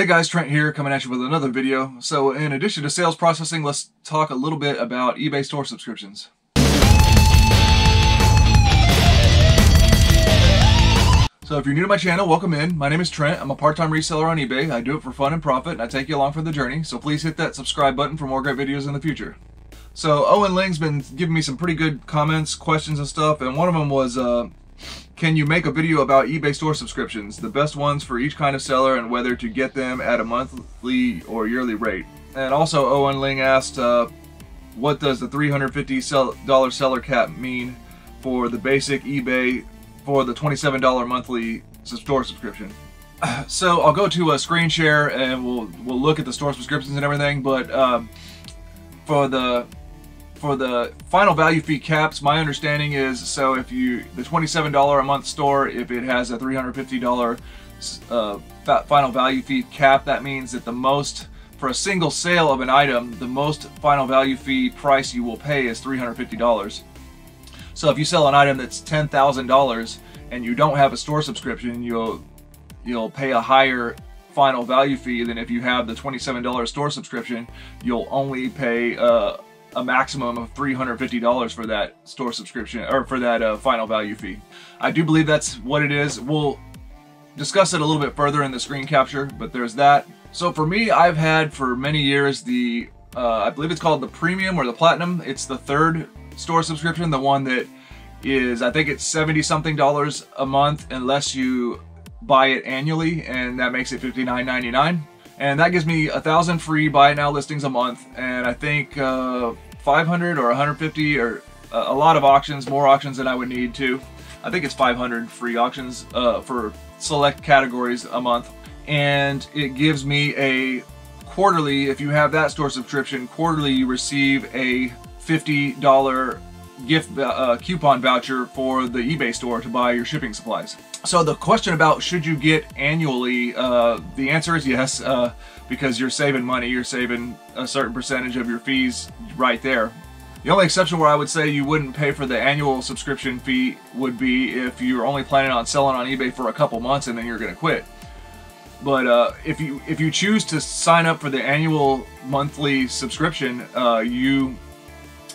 Hey guys, Trent here, coming at you with another video. So in addition to sales processing, let's talk a little bit about eBay store subscriptions. So if you're new to my channel, welcome in. My name is Trent. I'm a part-time reseller on eBay. I do it for fun and profit, and I take you along for the journey. So please hit that subscribe button for more great videos in the future. So Owen Ling's been giving me some pretty good comments, questions and stuff, and one of them was, can you make a video about eBay store subscriptions, the best ones for each kind of seller and whether to get them at a monthly or yearly rate? And also Owen Ling asked, what does the $350 seller cap mean for the basic eBay for the $27 monthly store subscription? So I'll go to a screen share and we'll look at the store subscriptions and everything, but for the final value fee caps, my understanding is, so if the $27 a month store, if it has a $350 final value fee cap, that means that the most, for a single sale of an item, the most final value fee price you will pay is $350. So if you sell an item that's $10,000 and you don't have a store subscription, you'll pay a higher final value fee than if you have the $27 store subscription. You'll only pay a maximum of $350 for that store subscription, or for that final value fee. I do believe that's what it is. We'll discuss it a little bit further in the screen capture, but there's that. So for me, I've had for many years the, I believe it's called the Premium or the Platinum. It's the third store subscription, the one that is, I think it's $70-something a month unless you buy it annually, and that makes it $59.99. And that gives me 1,000 free buy it now listings a month, and I think 500 or 150 or a lot of auctions, more auctions than I would need to. I think it's 500 free auctions for select categories a month, and it gives me a quarterly. If you have that store subscription, quarterly you receive a $50 gift coupon voucher for the eBay store to buy your shipping supplies. So the question about should you get annually, the answer is yes, because you're saving money. You're saving a certain percentage of your fees right there. The only exception where I would say you wouldn't pay for the annual subscription fee would be if you're only planning on selling on eBay for a couple months and then you're going to quit. But if you choose to sign up for the annual monthly subscription,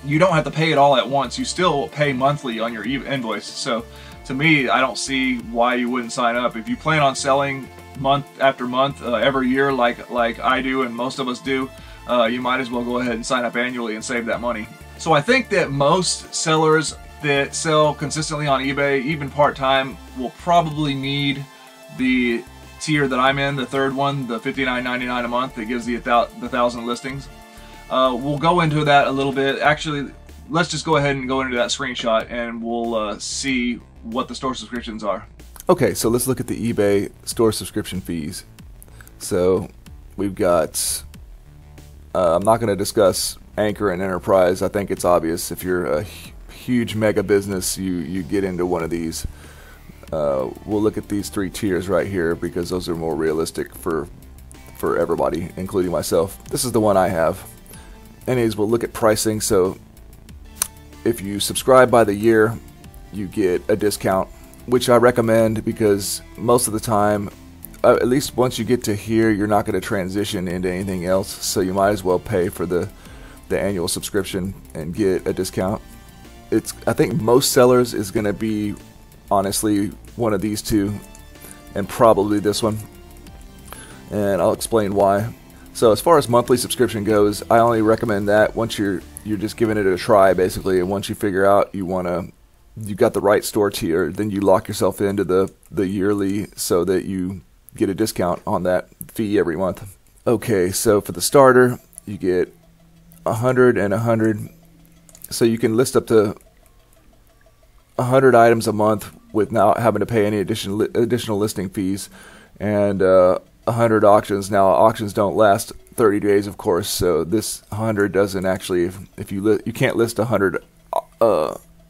you don't have to pay it all at once. You still pay monthly on your invoice. So to me, I don't see why you wouldn't sign up. If you plan on selling month after month, every year, like I do and most of us do, you might as well go ahead and sign up annually and save that money. So I think that most sellers that sell consistently on eBay, even part-time, will probably need the tier that I'm in, the third one, the $59.99 a month that gives the 1,000 listings. We'll go into that a little bit. Actually, let's just go ahead and go into that screenshot and we'll see what the store subscriptions are. Okay, so let's look at the eBay store subscription fees. So we've got, I'm not going to discuss Anchor and Enterprise. I think it's obvious. If you're a huge mega business, you get into one of these. We'll look at these three tiers right here because those are more realistic for everybody, including myself. This is the one I have. Anyways, we'll look at pricing. So if you subscribe by the year, you get a discount, which I recommend because most of the time, at least once you get to here, you're not going to transition into anything else, so you might as well pay for the annual subscription and get a discount. I think most sellers is going to be, honestly, one of these two, and probably this one, and I'll explain why. So as far as monthly subscription goes, I only recommend that once you're just giving it a try, basically, and once you figure out you got the right store tier, then you lock yourself into the yearly so that you get a discount on that fee every month. Okay, so for the starter, you get 100 and 100, so you can list up to 100 items a month without having to pay any additional listing fees, and 100 auctions. Now auctions don't last 30 days, of course, so this 100 doesn't actually, if you can't list 100,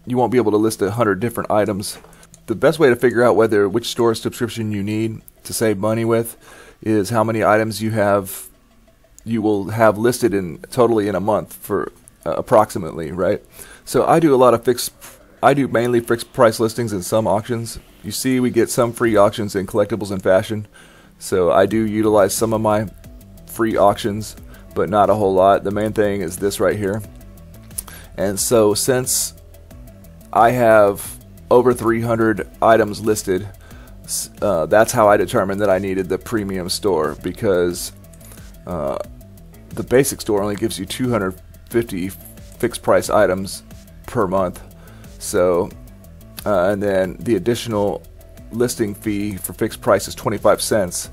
you won't be able to list 100 different items. The best way to figure out which store subscription you need to save money with is how many items you will have listed totally in a month, for approximately, right? So I do mainly fixed price listings and some auctions. You see, we get some free auctions in collectibles and fashion. So I do utilize some of my free auctions, but not a whole lot. The main thing is this right here. And so since I have over 300 items listed, that's how I determined that I needed the premium store, because the basic store only gives you 250 fixed price items per month. So and then the additional listing fee for fixed price is 25 cents.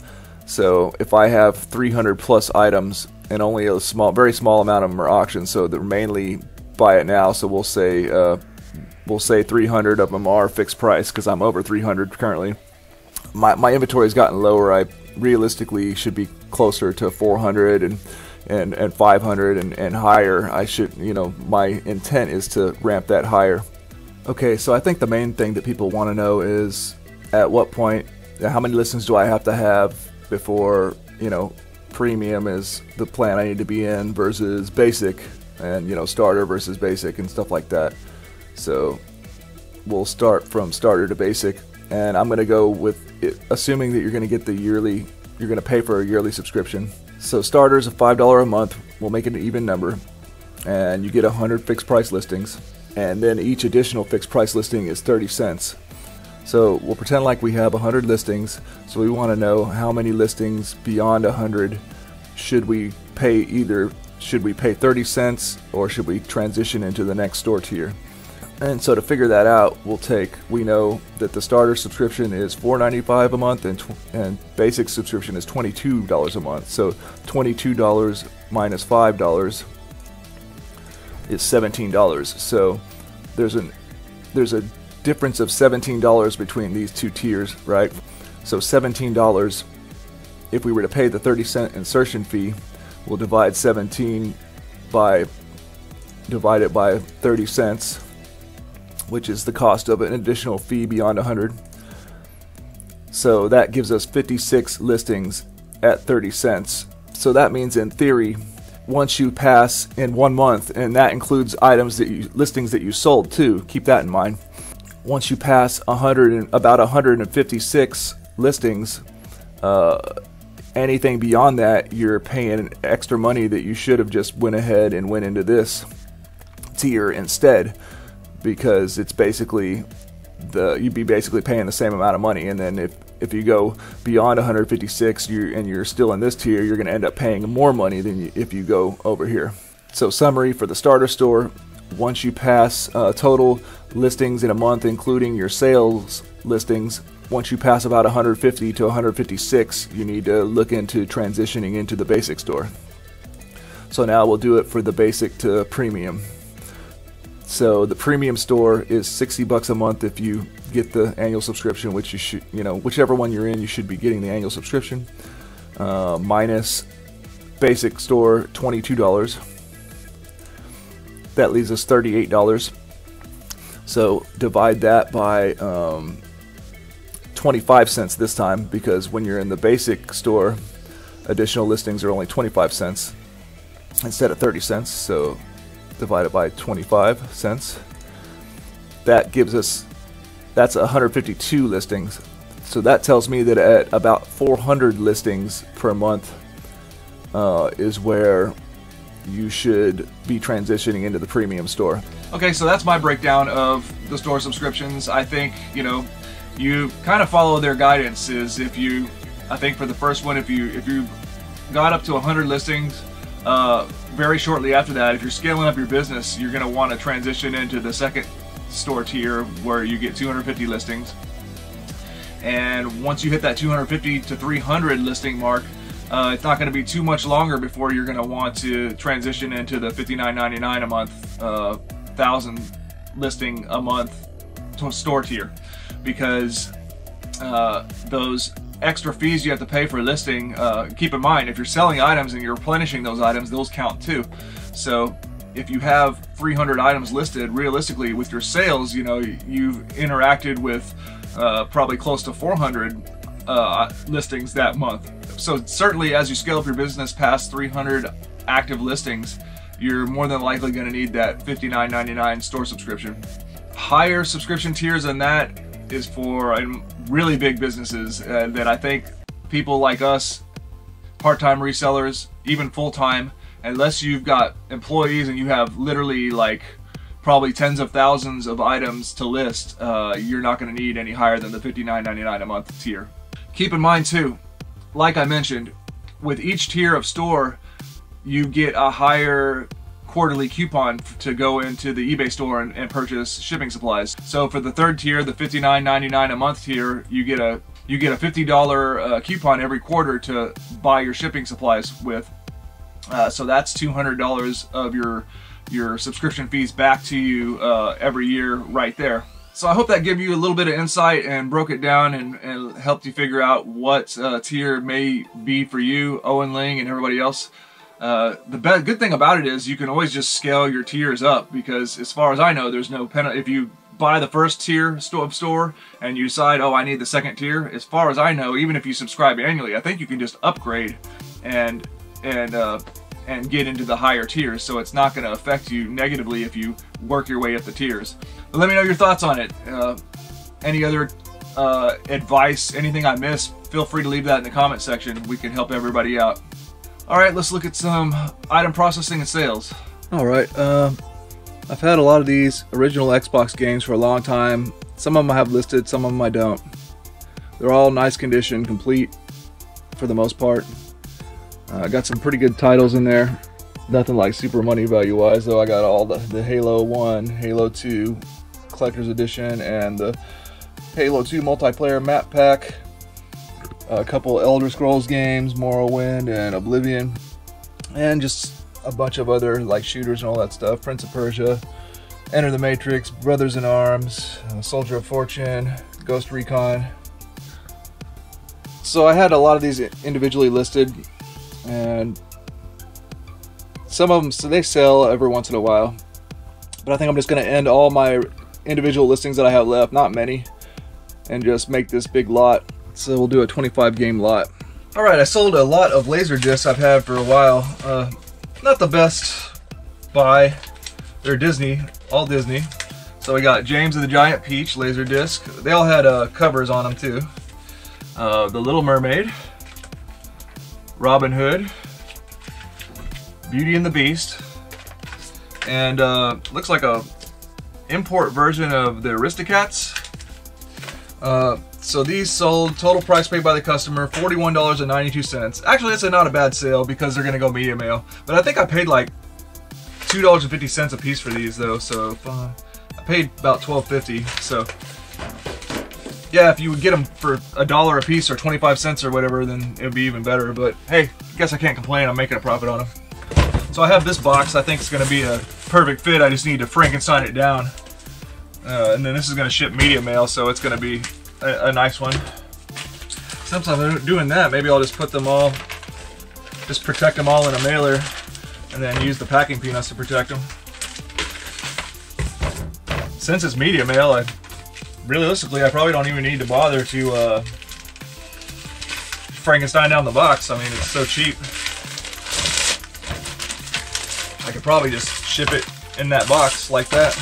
So if I have 300 plus items and only a very small amount of them are auctions, so they're mainly buy it now, so we'll say 300 of them are fixed price because I'm over 300 currently. My inventory has gotten lower. I realistically should be closer to 400 and 500 and higher. I should, my intent is to ramp that higher. Okay, so I think the main thing that people want to know is at what point, how many listings do I have to have before, premium is the plan I need to be in versus basic, and starter versus basic and stuff like that. So we'll start from starter to basic, and I'm going to go with it, assuming that you're going to get you're going to pay for a yearly subscription. So starters of $5 a month, we'll make it an even number, and you get 100 fixed price listings, and then each additional fixed price listing is 30 cents. So we'll pretend like we have 100 listings, so we want to know how many listings beyond 100 should we pay. Either should we pay 30 cents or should we transition into the next store tier. And so to figure that out, we know that the starter subscription is $4.95 a month and basic subscription is $22 a month. So $22 minus $5 is $17. So there's a difference of $17 between these two tiers, right? So $17, if we were to pay the 30-cent insertion fee, we'll divide 17 divide it by 30 cents, which is the cost of an additional fee beyond 100. So that gives us 56 listings at 30 cents. So that means in theory, once you pass in 1 month, and that includes listings that you sold too, keep that in mind. Once you pass about 156 listings, anything beyond that, you're paying extra money that you should have just went ahead and went into this tier instead, because it's basically you'd be basically paying the same amount of money. And then if you go beyond 156 and you're still in this tier, you're going to end up paying more money than if you go over here. So summary for the starter store: once you pass total listings in a month, including your sales listings, once you pass about 150 to 156, you need to look into transitioning into the basic store. So now we'll do it for the basic to premium. So the premium store is $60 a month if you get the annual subscription, which you should, whichever one you're in, you should be getting the annual subscription. Minus basic store, $22. That leaves us $38. So divide that by 25 cents this time, because when you're in the basic store, additional listings are only 25 cents instead of 30 cents. So divided by 25 cents. That gives us, that's 152 listings. So that tells me that at about 400 listings per month is where you should be transitioning into the premium store. Okay, so that's my breakdown of the store subscriptions. I think, you kind of follow their guidance. I think for the first one, if you got up to 100 listings, very shortly after that, if you're scaling up your business, you're going to want to transition into the second store tier where you get 250 listings. And once you hit that 250 to 300 listing mark, it's not going to be too much longer before you're going to want to transition into the $59.99 a month, 1,000 listing a month store tier, because those extra fees you have to pay for listing, keep in mind, if you're selling items and you're replenishing those items, those count too. So if you have 300 items listed, realistically with your sales, you've interacted with probably close to 400 listings that month. So certainly as you scale up your business past 300 active listings, you're more than likely going to need that $59.99 store subscription. Higher subscription tiers than that is for really big businesses that I think people like us, part-time resellers, even full-time, unless you've got employees and you have literally like probably tens of thousands of items to list, you're not going to need any higher than the $59.99 a month tier. Keep in mind too, like I mentioned, with each tier of store, you get a higher quarterly coupon to go into the eBay store and purchase shipping supplies. So for the third tier, the $59.99 a month tier, you get a $50 coupon every quarter to buy your shipping supplies with. So that's $200 of your subscription fees back to you every year right there. So I hope that gave you a little bit of insight and broke it down and helped you figure out what tier may be for you, Owen Ling and everybody else. The good thing about it is you can always just scale your tiers up, because as far as I know, there's no penalty. If you buy the first tier store and you decide, oh, I need the second tier, as far as I know, even if you subscribe annually, I think you can just upgrade and get into the higher tiers, so it's not going to affect you negatively if you work your way up the tiers. But let me know your thoughts on it. Any other advice, anything I missed, feel free to leave that in the comment section. We can help everybody out. Alright, let's look at some item processing and sales. Alright, I've had a lot of these original Xbox games for a long time. Some of them I have listed, some of them I don't. They're all nice condition, complete for the most part. I got some pretty good titles in there. Nothing like super money value wise though. I got all the Halo 1, Halo 2 Collector's Edition, and the Halo 2 multiplayer map pack. A couple Elder Scrolls games, Morrowind and Oblivion, and just a bunch of other like shooters and all that stuff. Prince of Persia, Enter the Matrix, Brothers in Arms, Soldier of Fortune, Ghost Recon. So I had a lot of these individually listed, and some of them, so they sell every once in a while. But I think I'm just going to end all my individual listings that I have left, not many, and just make this big lot. So we'll do a 25 game lot. Alright, I sold a lot of laser discs I've had for a while. Not the best buy. They're Disney, all Disney. So we got James and the Giant Peach laser disc. They all had covers on them too. The Little Mermaid, Robin Hood, Beauty and the Beast, and looks like a import version of the Aristocats. So these sold, total price paid by the customer, $41.92. Actually, that's not a bad sale because they're gonna go media mail. But I think I paid like $2.50 a piece for these though, so I paid about $12.50. So yeah, if you would get them for $1 a piece or 25 cents or whatever, then it would be even better. But hey, I guess I can't complain. I'm making a profit on them. So I have this box. I think it's gonna be a perfect fit. I just need to Frankenstein it down. And then this is gonna ship media mail, so it's gonna be a nice one. Since I'm doing that, maybe I'll just put them all, just protect them all in a mailer, and then use the packing peanuts to protect them. Since it's media mail, realistically I probably don't even need to bother to Frankenstein down the box. I mean, it's so cheap. I could probably just ship it in that box like that.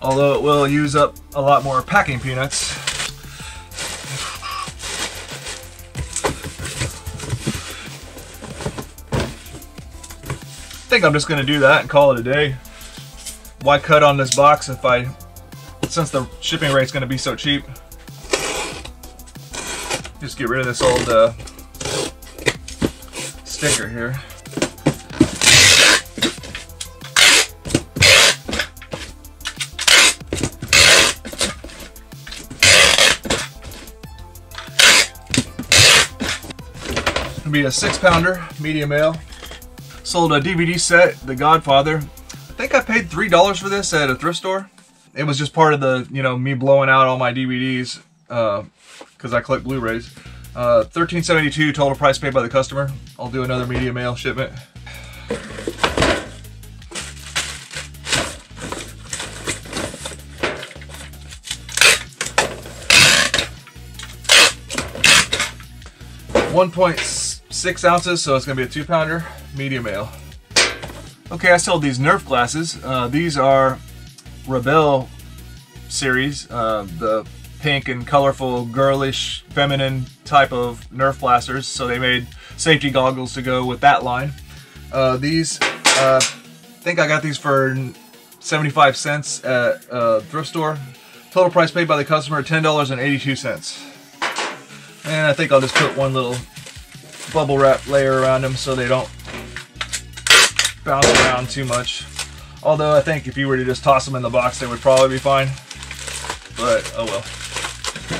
Although it will use up a lot more packing peanuts. I think I'm just going to do that and call it a day. Why cut on this box since the shipping rate's going to be so cheap? Just get rid of this old sticker here. Be a 6-pounder media mail. Sold a DVD set, The Godfather. I think I paid $3 for this at a thrift store. It was just part of the, me blowing out all my DVDs because I collect Blu-rays. $13.72 total price paid by the customer. I'll do another media mail shipment. .6 ounces, so it's going to be a 2-pounder media mail. Okay, I sold these Nerf glasses. These are Rebel series. The pink and colorful, girlish, feminine type of Nerf blasters. So they made safety goggles to go with that line. These, I think I got these for 75 cents at a thrift store. Total price paid by the customer, $10.82. And I think I'll just put one little bubble wrap layer around them so they don't bounce around too much. Although I think if you were to just toss them in the box, they would probably be fine. But oh well,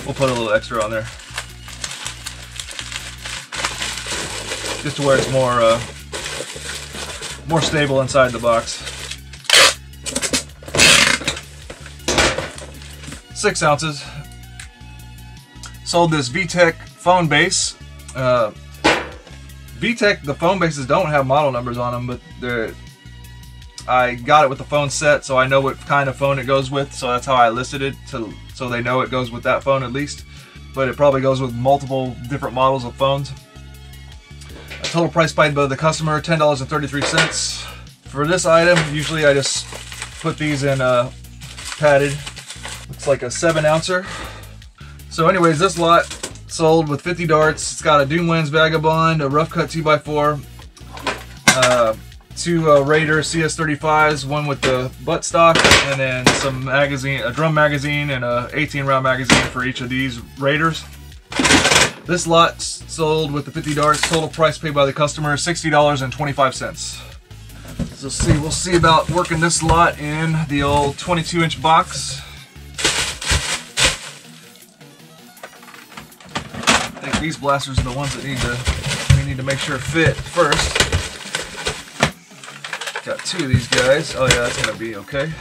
we'll put a little extra on there just to where it's more stable inside the box. 6 ounces. Sold this VTech phone base. VTech, the phone bases don't have model numbers on them, but I got it with the phone set, so I know what kind of phone it goes with, so that's how I listed it, so they know it goes with that phone at least. But it probably goes with multiple different models of phones. A total price paid by the customer, $10.33. For this item, usually I just put these in padded. Looks like a 7-ouncer. So anyways, this lot sold with 50 darts. It's got a Doomlands Vagabond, a rough cut 2x4, 2 Raider CS35s, one with the buttstock, and then some magazine, a drum magazine, and a 18-round magazine for each of these Raiders. This lot sold with the 50 darts. Total price paid by the customer, $60.25. So we'll see about working this lot in the old 22-inch box. I think these blasters are the ones that we need to make sure fit first. Got 2 of these guys. Oh yeah, that's gonna be okay.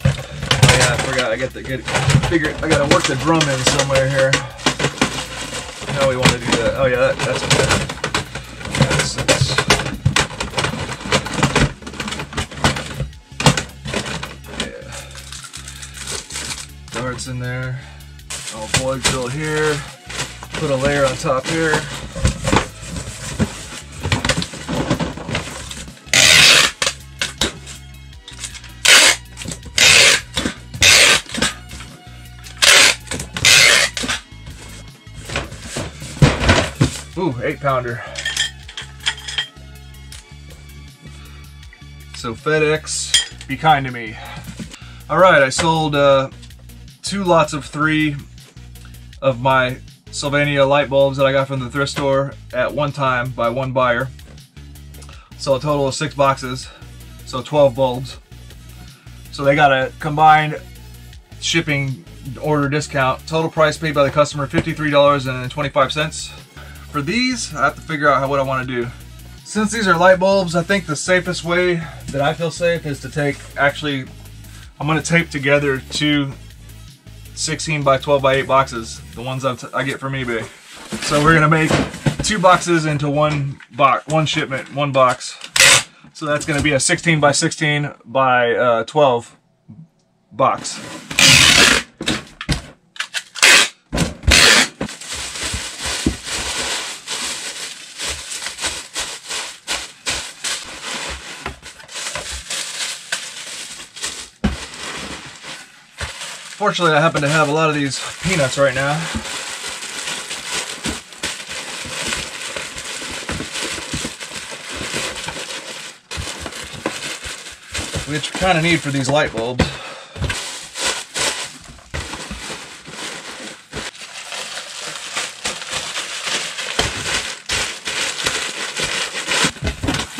Oh yeah, I forgot. I gotta work the drum in somewhere here. How we want to do that? Oh yeah, that's okay. Yeah. Darts in there. Oh, plug drill here. Put a layer on top here. Ooh, 8-pounder. So FedEx, be kind to me. Alright, I sold 2 lots of 3 of my Sylvania light bulbs that I got from the thrift store at one time by one buyer. So a total of 6 boxes, so 12 bulbs. So they got a combined shipping order discount. Total price paid by the customer, $53.25. For these, I have to figure out what I want to do. Since these are light bulbs, I think the safest way that I feel safe is to I'm going to tape together 2 16 by 12 by 8 boxes, the ones I get from eBay. So we're going to make 2 boxes into one shipment, 1 box. So that's going to be a 16 by 16 by 12 box. Fortunately, I happen to have a lot of these peanuts right now. Which you kind of need for these light bulbs.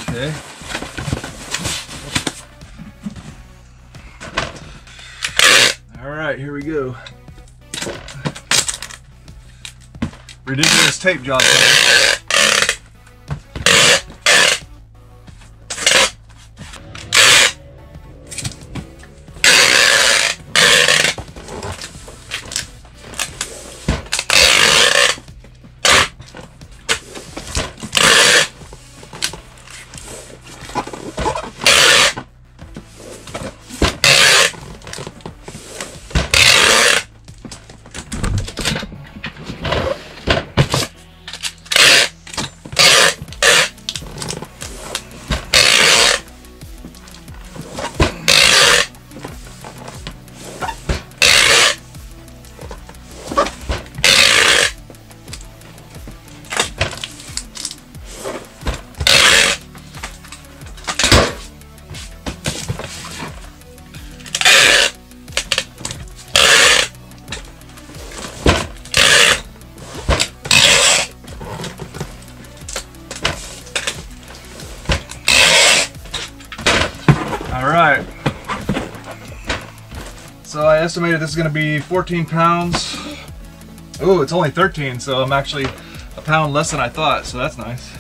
Okay. Alright, here we go. Ridiculous tape job. estimated this is going to be 14 pounds. Ooh, it's only 13, so I'm actually a pound less than I thought, so that's nice.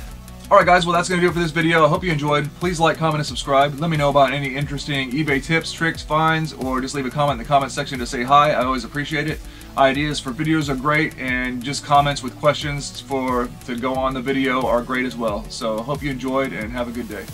Alright guys, well that's going to do it for this video. I hope you enjoyed. Please like, comment, and subscribe. Let me know about any interesting eBay tips, tricks, finds, or just leave a comment in the comment section to say hi. I always appreciate it. Ideas for videos are great, and just comments with questions to go on the video are great as well. So I hope you enjoyed, and have a good day.